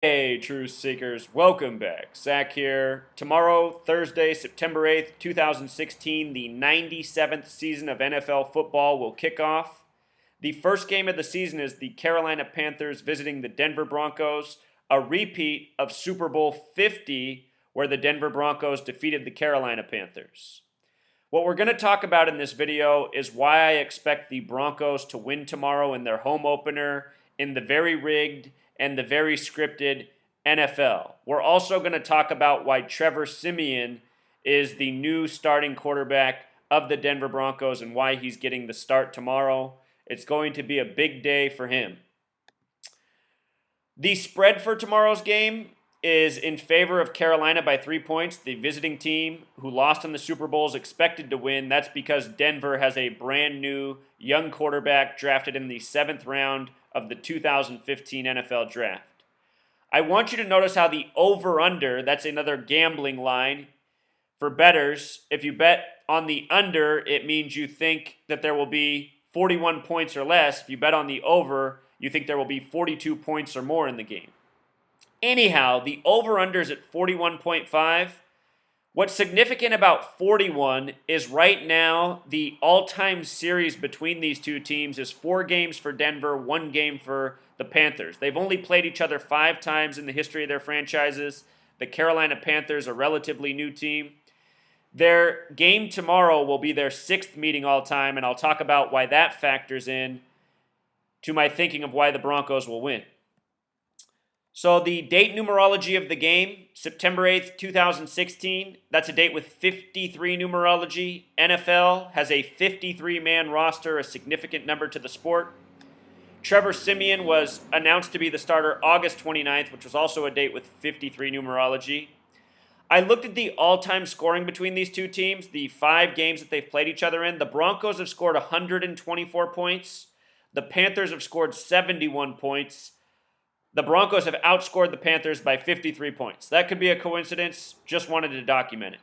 Hey, Truth Seekers, welcome back. Zach here. Tomorrow, Thursday, September 8th, 2016, the 97th season of NFL football will kick off. The first game of the season is the Carolina Panthers visiting the Denver Broncos, a repeat of Super Bowl 50, where the Denver Broncos defeated the Carolina Panthers. What we're going to talk about in this video is why I expect the Broncos to win tomorrow in their home opener in the very rigged and the very scripted NFL. We're also going to talk about why Trevor Siemian is the new starting quarterback of the Denver Broncos and why he's getting the start tomorrow. It's going to be a big day for him. The spread for tomorrow's game is in favor of Carolina by 3 points. The visiting team who lost in the Super Bowl is expected to win. That's because Denver has a brand new young quarterback drafted in the 7th round of the 2015 NFL Draft. I want you to notice how the over-under, that's another gambling line for bettors. If you bet on the under, it means you think that there will be 41 points or less. If you bet on the over, you think there will be 42 points or more in the game. Anyhow, the over-under is at 41.5. What's significant about 41 is right now the all-time series between these two teams is 4 games for Denver, 1 game for the Panthers. They've only played each other 5 times in the history of their franchises. The Carolina Panthers, a relatively new team. Their game tomorrow will be their 6th meeting all-time, and I'll talk about why that factors in to my thinking of why the Broncos will win. So the date numerology of the game, September 8th, 2016, that's a date with 53 numerology. NFL has a 53-man roster, a significant number to the sport. Trevor Siemian was announced to be the starter August 29th, which was also a date with 53 numerology. I looked at the all-time scoring between these two teams, the 5 games that they've played each other in. The Broncos have scored 124 points. The Panthers have scored 71 points. The Broncos have outscored the Panthers by 53 points. That could be a coincidence. Just wanted to document it.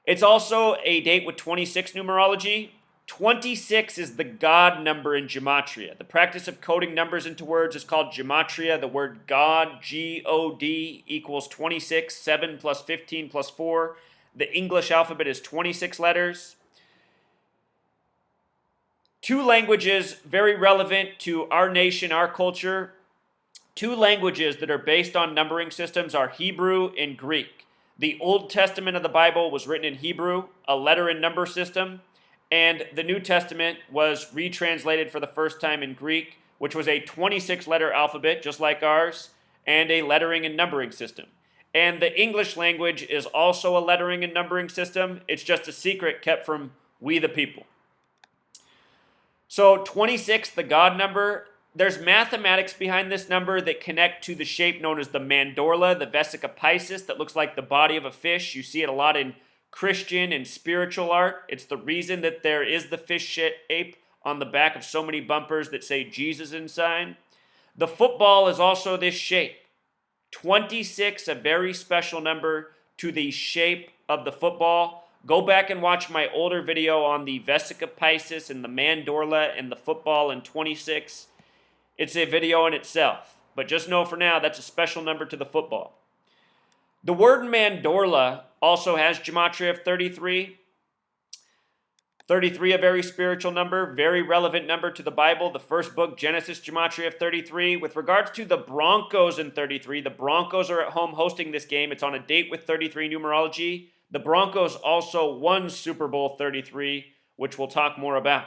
It's also a date with 26 numerology. 26 is the God number in gematria. The practice of coding numbers into words is called gematria. The word God, G-O-D, equals 26. 7 plus 15 plus 4. The English alphabet is 26 letters. 2 languages very relevant to our nation, our culture. 2 languages that are based on numbering systems are Hebrew and Greek. The Old Testament of the Bible was written in Hebrew, a letter and number system, and the New Testament was retranslated for the first time in Greek, which was a 26-letter alphabet, just like ours, and a lettering and numbering system. And the English language is also a lettering and numbering system. It's just a secret kept from we the people. So 26, the God number, there's mathematics behind this number that connect to the shape known as the mandorla, the vesica piscis, that looks like the body of a fish. You see it a lot in Christian and spiritual art. It's the reason that there is the fish shape on the back of so many bumpers that say Jesus inside. The football is also this shape. 26, a very special number to the shape of the football. Go back and watch my older video on the vesica piscis and the mandorla and the football in 26. It's a video in itself. But just know for now, that's a special number to the football. The word mandorla also has gematria of 33. 33, a very spiritual number, very relevant number to the Bible. The first book, Genesis, gematria of 33. With regards to the Broncos in 33, the Broncos are at home hosting this game. It's on a date with 33 numerology. The Broncos also won Super Bowl 33, which we'll talk more about.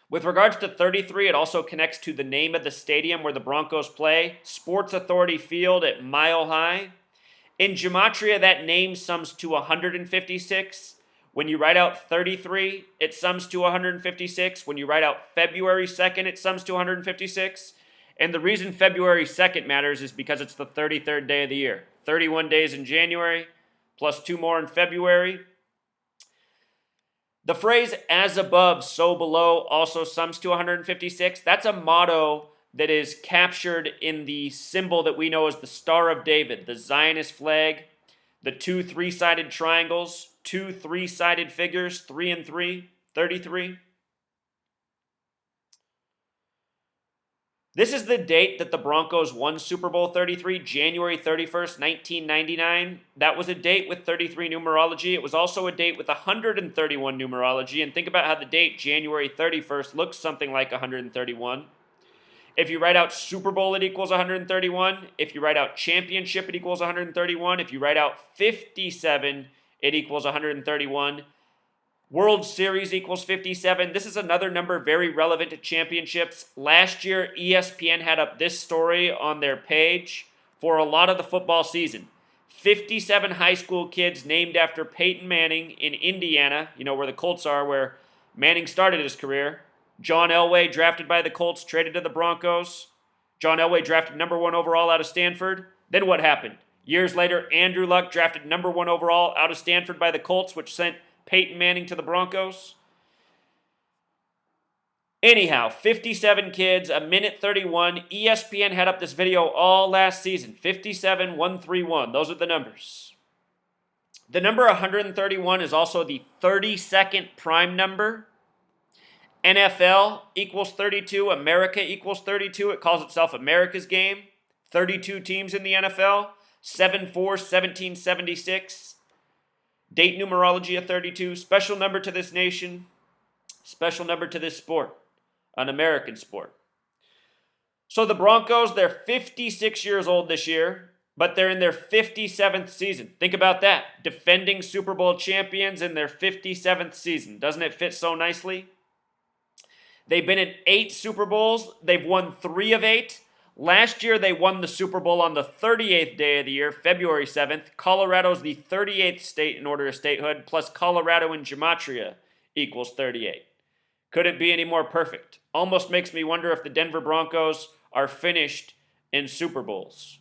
With regards to 33, it also connects to the name of the stadium where the Broncos play, Sports Authority Field at Mile High. In gematria, that name sums to 156. When you write out 33, it sums to 156. When you write out February 2nd, it sums to 156. And the reason February 2nd matters is because it's the 33rd day of the year. 31 days in January, plus 2 more in February. The phrase as above, so below also sums to 156. That's a motto that is captured in the symbol that we know as the Star of David, the Zionist flag, the 2 3-sided triangles, 2 3-sided figures, 3 and 3, 33. This is the date that the Broncos won Super Bowl 33, January 31st, 1999. That was a date with 33 numerology. It was also a date with 131 numerology. And think about how the date January 31st looks something like 131. If you write out Super Bowl, it equals 131. If you write out championship, it equals 131. If you write out 57, it equals 131. World Series equals 57. This is another number very relevant to championships. Last year, ESPN had up this story on their page for a lot of the football season. 57 high school kids named after Peyton Manning in Indiana, where the Colts are, where Manning started his career. John Elway, drafted by the Colts, traded to the Broncos. John Elway drafted number 1 overall out of Stanford. Then what happened? Years later, Andrew Luck drafted number 1 overall out of Stanford by the Colts, which sent Peyton Manning to the Broncos. Anyhow, 57 kids, a minute 31. ESPN had up this video all last season. 57, 131. Those are the numbers. The number 131 is also the 32nd prime number. NFL equals 32. America equals 32. It calls itself America's game. 32 teams in the NFL. 7-4-1776. Date numerology of 32. Special number to this nation. Special number to this sport. An American sport. So the Broncos, they're 56 years old this year, but they're in their 57th season. Think about that. Defending Super Bowl champions in their 57th season. Doesn't it fit so nicely? They've been in 8 Super Bowls. They've won 3 of 8. Last year, they won the Super Bowl on the 38th day of the year, February 7th. Colorado's the 38th state in order of statehood, plus Colorado in gematria equals 38. Could it be any more perfect? Almost makes me wonder if the Denver Broncos are finished in Super Bowls.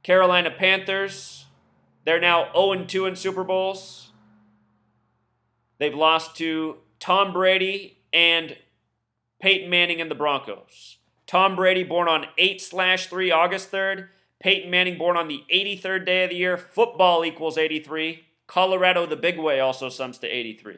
Carolina Panthers, they're now 0-2 in Super Bowls. They've lost to Tom Brady and Peyton Manning and the Broncos. Tom Brady born on 8/3, August 3rd. Peyton Manning born on the 83rd day of the year. Football equals 83. Colorado, the big way, also sums to 83.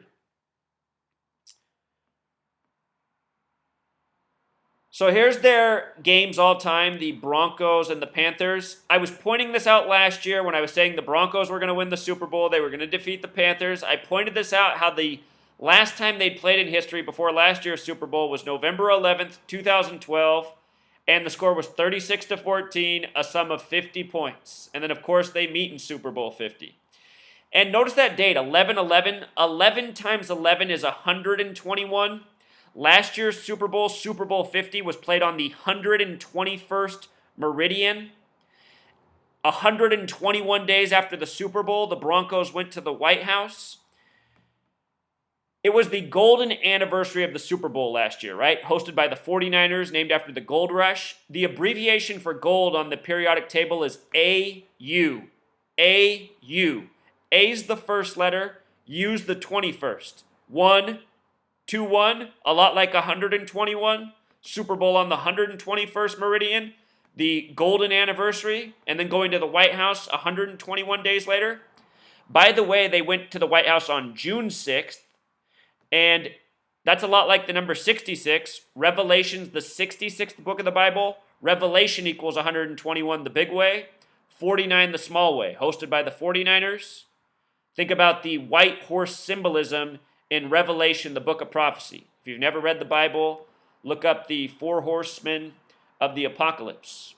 So here's their games all time, the Broncos and the Panthers. I was pointing this out last year when I was saying the Broncos were going to win the Super Bowl. They were going to defeat the Panthers. I pointed this out, how the last time they'd played in history before last year's Super Bowl was November 11th, 2012, and the score was 36-14, a sum of 50 points. And then, of course, they meet in Super Bowl 50. And notice that date, 11-11. 11 times 11 is 121. Last year's Super Bowl 50, was played on the 121st meridian. 121 days after the Super Bowl, the Broncos went to the White House. It was the golden anniversary of the Super Bowl last year, right? Hosted by the 49ers, named after the Gold Rush. The abbreviation for gold on the periodic table is AU. AU. A's the first letter, U's the 21st. 1-2-1, a lot like 121. Super Bowl on the 121st meridian, the golden anniversary, and then going to the White House 121 days later. By the way, they went to the White House on June 6th, and that's a lot like the number 66. Revelation's the 66th book of the Bible. Revelation equals 121 the big way, 49 the small way, hosted by the 49ers. Think about the white horse symbolism in Revelation, the book of prophecy. If you've never read the Bible, look up the 4 horsemen of the apocalypse.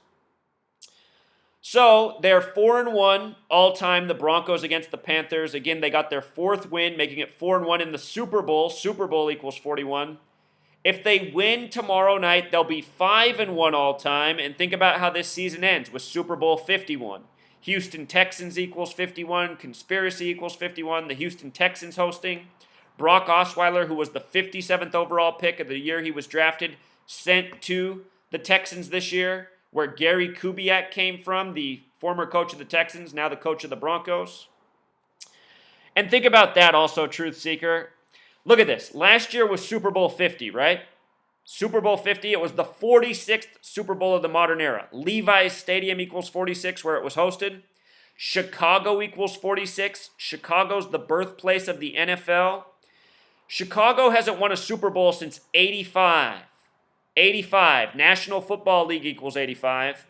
So they're 4-1 all time, the Broncos against the Panthers. Again, they got their 4th win, making it 4-1 in the Super Bowl. Super Bowl equals 41. If they win tomorrow night, they'll be 5-1 all time. And think about how this season ends with Super Bowl 51. Houston Texans equals 51. Conspiracy equals 51. The Houston Texans hosting. Brock Osweiler, who was the 57th overall pick of the year he was drafted, sent to the Texans this year, where Gary Kubiak came from, the former coach of the Texans, now the coach of the Broncos. And think about that also, Truth Seeker. Look at this. Last year was Super Bowl 50, right? Super Bowl 50, it was the 46th Super Bowl of the modern era. Levi's Stadium equals 46, where it was hosted. Chicago equals 46. Chicago's the birthplace of the NFL. Chicago hasn't won a Super Bowl since '85. 85. National Football League equals 85.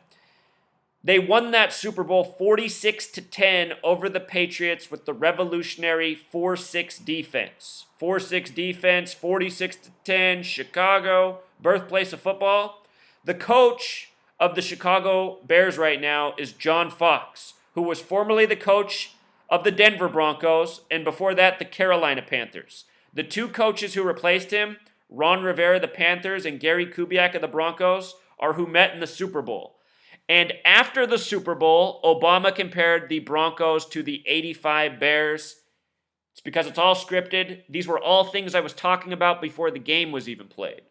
They won that Super Bowl 46-10 over the Patriots with the revolutionary 4-6 defense. 4-6 defense, 46-10, Chicago, birthplace of football. The coach of the Chicago Bears right now is John Fox, who was formerly the coach of the Denver Broncos, and before that, the Carolina Panthers. The two coaches who replaced him, Ron Rivera of the Panthers and Gary Kubiak of the Broncos, are who met in the Super Bowl. And after the Super Bowl, Obama compared the Broncos to the 85 Bears. It's because it's all scripted. These were all things I was talking about before the game was even played.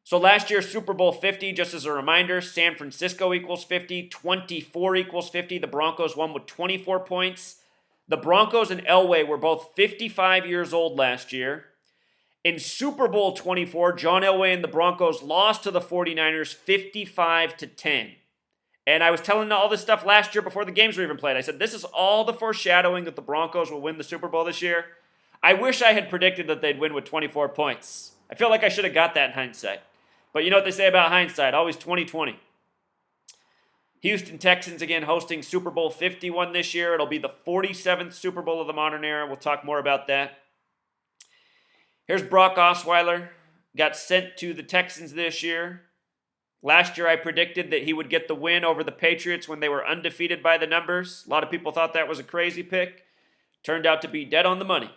So last year, Super Bowl 50, just as a reminder, San Francisco equals 50, 24 equals 50. The Broncos won with 24 points. The Broncos and Elway were both 55 years old last year. In Super Bowl 24, John Elway and the Broncos lost to the 49ers 55-10. And I was telling all this stuff last year before the games were even played. I said, this is all the foreshadowing that the Broncos will win the Super Bowl this year. I wish I had predicted that they'd win with 24 points. I feel like I should have got that in hindsight. But you know what they say about hindsight, always 20/20. Houston Texans again hosting Super Bowl 51 this year. It'll be the 47th Super Bowl of the modern era. We'll talk more about that. Here's Brock Osweiler, got sent to the Texans this year. Last year I predicted that he would get the win over the Patriots when they were undefeated by the numbers. A lot of people thought that was a crazy pick. Turned out to be dead on the money.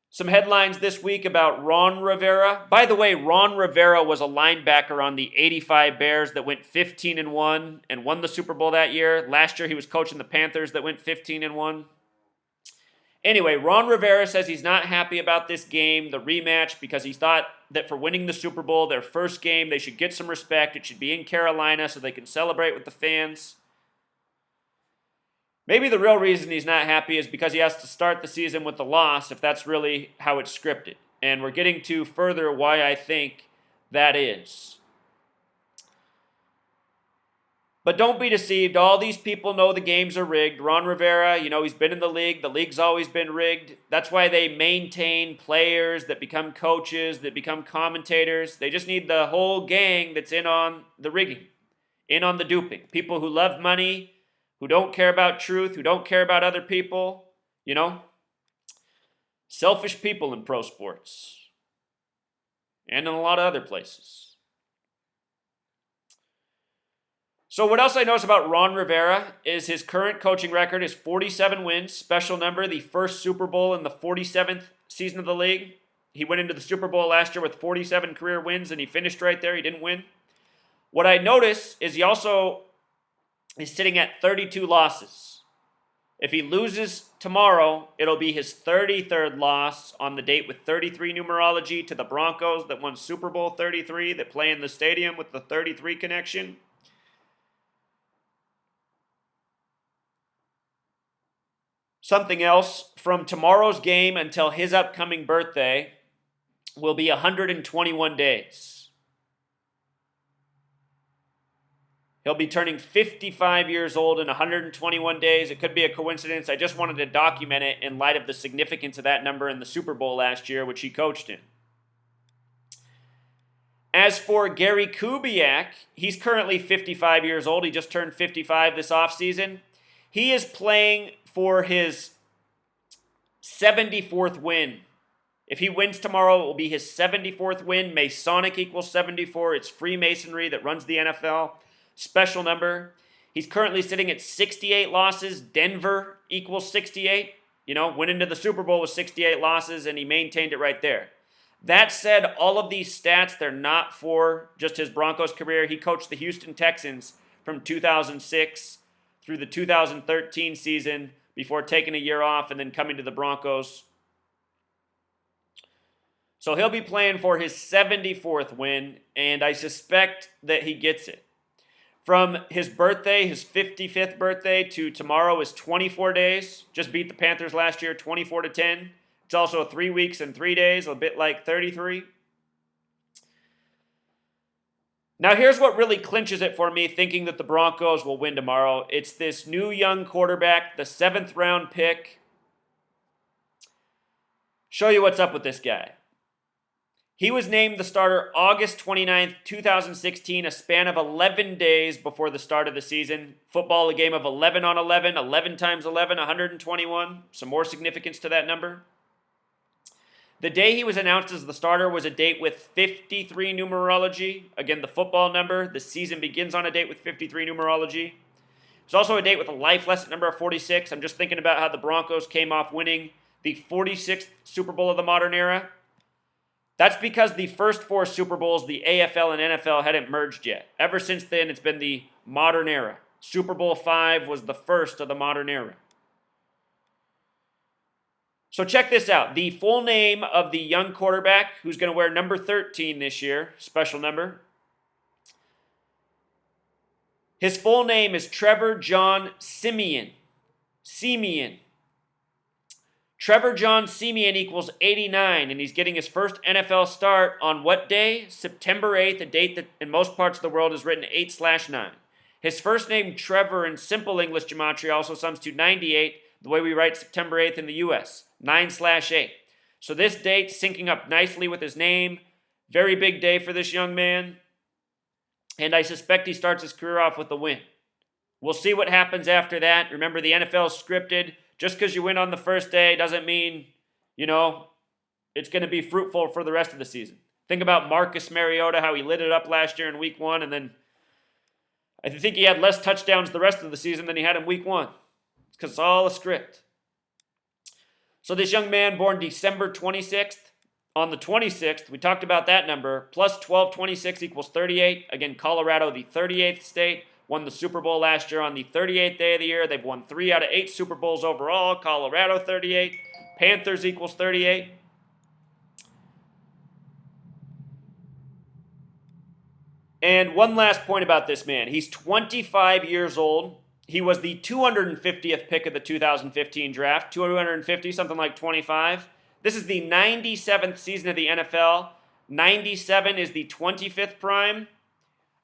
Some headlines this week about Ron Rivera. By the way, Ron Rivera was a linebacker on the 85 Bears that went 15-1 and won the Super Bowl that year. Last year he was coaching the Panthers that went 15-1. Anyway, Ron Rivera says he's not happy about this game, the rematch, because he thought that for winning the Super Bowl, their first game, they should get some respect. It should be in Carolina so they can celebrate with the fans. Maybe the real reason he's not happy is because he has to start the season with a loss, if that's really how it's scripted. And we're getting to further why I think that is. But don't be deceived. All these people know the games are rigged. Ron Rivera, he's been in the league. The league's always been rigged. That's why they maintain players that become coaches, that become commentators. They just need the whole gang that's in on the rigging, in on the duping. People who love money, who don't care about truth, who don't care about other people, Selfish people in pro sports. And in a lot of other places. So what else I notice about Ron Rivera is his current coaching record is 47 wins, special number, the first Super Bowl in the 47th season of the league. He went into the Super Bowl last year with 47 career wins, and he finished right there. He didn't win. What I notice is he also is sitting at 32 losses. If he loses tomorrow, it'll be his 33rd loss on the date with 33 numerology to the Broncos that won Super Bowl 33, that play in the stadium with the 33 connection. Something else, from tomorrow's game until his upcoming birthday will be 121 days. He'll be turning 55 years old in 121 days. It could be a coincidence. I just wanted to document it in light of the significance of that number in the Super Bowl last year, which he coached in. As for Gary Kubiak, he's currently 55 years old. He just turned 55 this offseason. He is playing for his 74th win. If he wins tomorrow, it will be his 74th win. Masonic equals 74. It's Freemasonry that runs the NFL. Special number. He's currently sitting at 68 losses. Denver equals 68. Went into the Super Bowl with 68 losses, and he maintained it right there. That said, all of these stats, they're not for just his Broncos career. He coached the Houston Texans from 2006 through the 2013 season before taking a year off and then coming to the Broncos. So he'll be playing for his 74th win, and I suspect that he gets it. From his birthday, his 55th birthday, to tomorrow is 24 days. Just beat the Panthers last year, 24-10. It's also 3 weeks and 3 days, a bit like 33. Now, here's what really clinches it for me, thinking that the Broncos will win tomorrow. It's this new young quarterback, the 7th round pick. Show you what's up with this guy. He was named the starter August 29th, 2016, a span of 11 days before the start of the season. Football, a game of 11 on 11, 11 times 11, 121. Some more significance to that number. The day he was announced as the starter was a date with 53 numerology. Again, the football number. The season begins on a date with 53 numerology. There's also a date with a life lesson number of 46. I'm just thinking about how the Broncos came off winning the 46th Super Bowl of the modern era. That's because the first 4 Super Bowls, the AFL and NFL, hadn't merged yet. Ever since then, it's been the modern era. Super Bowl V was the first of the modern era. So check this out. The full name of the young quarterback who's going to wear number 13 this year, special number. His full name is Trevor John Siemian. Trevor John Siemian equals 89, and he's getting his first NFL start on what day? September 8th, a date that in most parts of the world is written 8/9. His first name, Trevor, in simple English gematria also sums to 98, the way we write September 8th in the U.S., 9/8. So this date syncing up nicely with his name. Very big day for this young man. And I suspect he starts his career off with a win. We'll see what happens after that. Remember, the NFL is scripted. Just because you win on the first day doesn't mean, it's going to be fruitful for the rest of the season. Think about Marcus Mariota, how he lit it up last year in week 1, and then I think he had less touchdowns the rest of the season than he had in week 1. It's because it's all a script. So this young man born December 26th, on the 26th, we talked about that number, plus 1226 equals 38. Again, Colorado, the 38th state. Won the Super Bowl last year on the 38th day of the year. They've won 3 out of 8 Super Bowls overall. Colorado 38. Panthers equals 38. And one last point about this man. He's 25 years old. He was the 250th pick of the 2015 draft. 250, something like 25. This is the 97th season of the NFL. 97 is the 25th prime.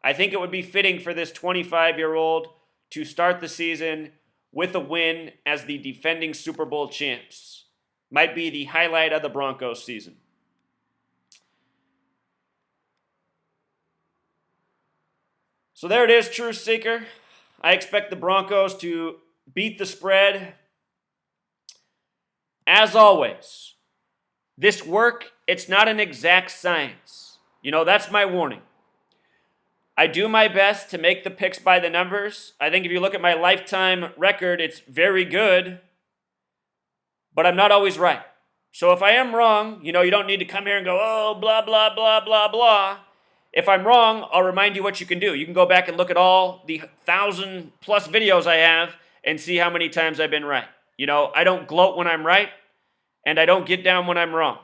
I think it would be fitting for this 25-year-old to start the season with a win as the defending Super Bowl champs. Might be the highlight of the Broncos season. So there it is, Truth Seeker. I expect the Broncos to beat the spread. As always, this work, it's not an exact science. That's my warning. I do my best to make the picks by the numbers. I think if you look at my lifetime record, it's very good, but I'm not always right. So if I am wrong, you don't need to come here and go, oh, blah, blah, blah, blah, blah. If I'm wrong, I'll remind you what you can do. You can go back and look at all the 1,000+ videos I have and see how many times I've been right. I don't gloat when I'm right, and I don't get down when I'm wrong.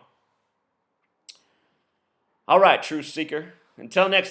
All right, Truth Seeker. Until next